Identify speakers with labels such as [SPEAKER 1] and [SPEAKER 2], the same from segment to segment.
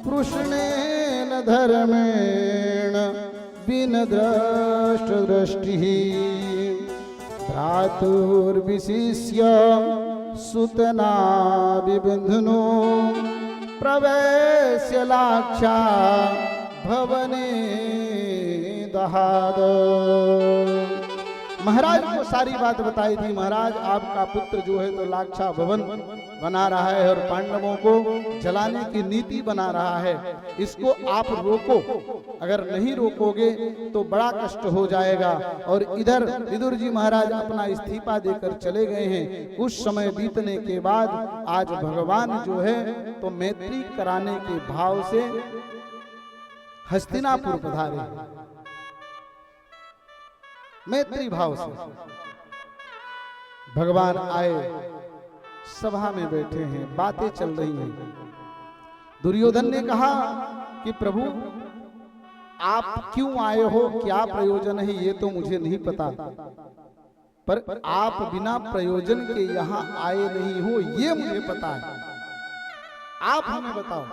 [SPEAKER 1] कृष्णेन धर्मेण विनद्रष्टदृष्टिः भ्रातुर्विशिष्य सुतना विबन्धनो प्रवेश्य लाक्षा भवने दहाद। महाराज को सारी बात बताई थी। महाराज आपका पुत्र जो है तो लाक्षा भवन बना रहा है और पांडवों को जलाने की नीति बना रहा है। इसको आप रोको, अगर नहीं रोकोगे तो बड़ा कष्ट हो जाएगा। और इधर विदुर जी महाराज अपना इस्तीफा देकर चले गए हैं। कुछ समय बीतने के बाद आज भगवान जो है तो मैत्री कराने के भाव से हस्तिनापुर पधारे। मैत्री भाव से भगवान आए, सभा में बैठे हैं, बातें चल रही हैं। दुर्योधन ने कहा कि प्रभु आप क्यों आए हो, क्या प्रयोजन है, ये तो मुझे नहीं पता, पर आप बिना प्रयोजन के यहाँ आए नहीं हो ये मुझे पता है। आप हमें बताओ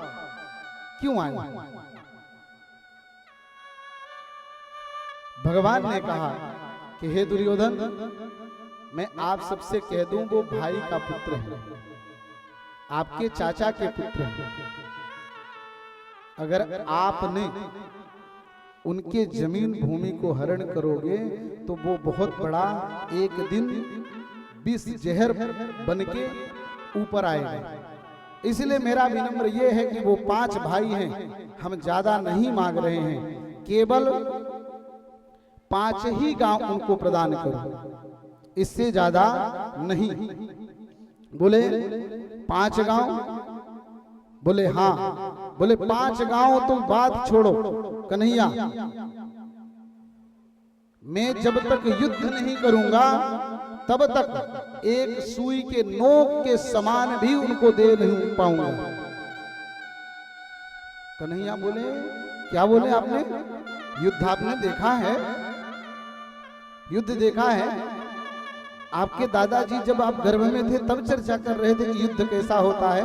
[SPEAKER 1] क्यों आए। भगवान ने कहा कि हे दुर्योधन, मैं आप सबसे कह दूं वो भाई का पुत्र है, आपके चाचा के पुत्र हैं। अगर आपने उनके जमीन भूमि को हरण करोगे तो वो बहुत बड़ा एक दिन विष जहर बनके ऊपर आएगा। इसलिए मेरा विनम्र ये है कि वो 5 भाई हैं, हम ज्यादा नहीं मांग रहे हैं, केवल 5 ही गांव उनको प्रदान करो, इससे ज्यादा नहीं। बोले 5 गांव? बोले हाँ। बोले 5 गांव तो बात छोड़ो कन्हैया, मैं जब तक युद्ध नहीं करूंगा तब तक एक सुई के नोक के समान भी उनको दे नहीं पाऊंगा। कन्हैया बोले क्या बोले आपने? युद्ध आपने देखा है? युद्ध देखा है? आपके दादाजी जब आप गर्भ में थे तब चर्चा कर रहे थे कि युद्ध कैसा होता है।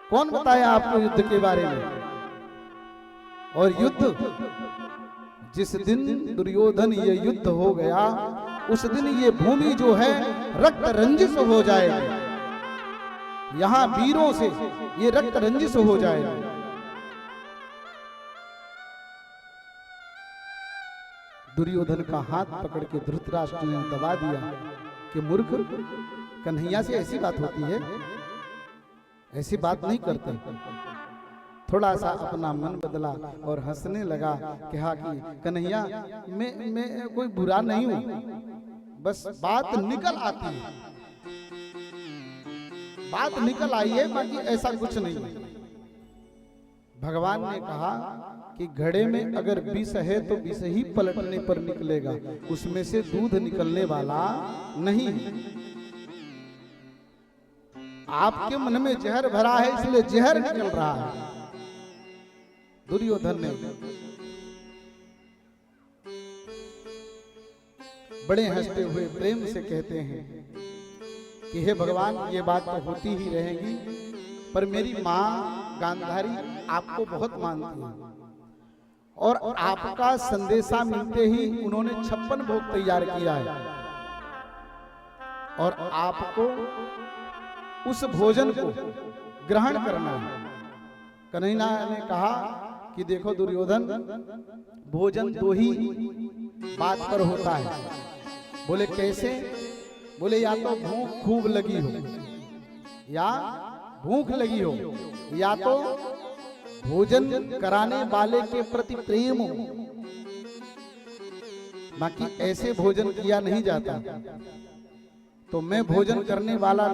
[SPEAKER 1] कौन बताया आपको युद्ध के बारे में? और युद्ध जिस दिन दुर्योधन ये युद्ध हो गया उस दिन ये भूमि जो है रक्त रंजित हो जाएगी। यहां वीरों से ये रक्त रंजित हो जाएगी। दुर्योधन का हाथ पकड़ के धृतराष्ट्र ने दबा दिया कि मूर्ख, कन्हैया से ऐसी बात होती है? ऐसी बात नहीं करते। थोड़ा सा अपना मन बदला और हंसने लगा, कहा कि कन्हैया मैं कोई बुरा नहीं हूं, बस बात निकल आती है, बात निकल आई है, बाकी ऐसा कुछ नहीं है। भगवान ने कहा कि घड़े में अगर विष है तो विष ही पलटने पर निकलेगा, उसमें से दूध निकलने वाला नहीं। आपके मन में जहर भरा है इसलिए जहर निकल रहा है। दुर्योधन ने बड़े हंसते हुए प्रेम से कहते हैं कि हे भगवान, ये बात तो होती ही रहेगी, पर मेरी माँ गांधारी आपको बहुत मानती है और आपका संदेशा मिलते ही उन्होंने 56 भोग तैयार किया है और आपको उस भोजन को ग्रहण करना है। कन्हैया ने कहा कि देखो दुर्योधन, भोजन 2 ही बात पर होता है। बोले कैसे? बोले या तो भूख खूब लगी हो, या भूख लगी हो, या तो भोजन कराने वाले के प्रति प्रेम हो। बाकी ऐसे भोजन किया नहीं जाता। तो मैं भोजन करने वाला नहीं।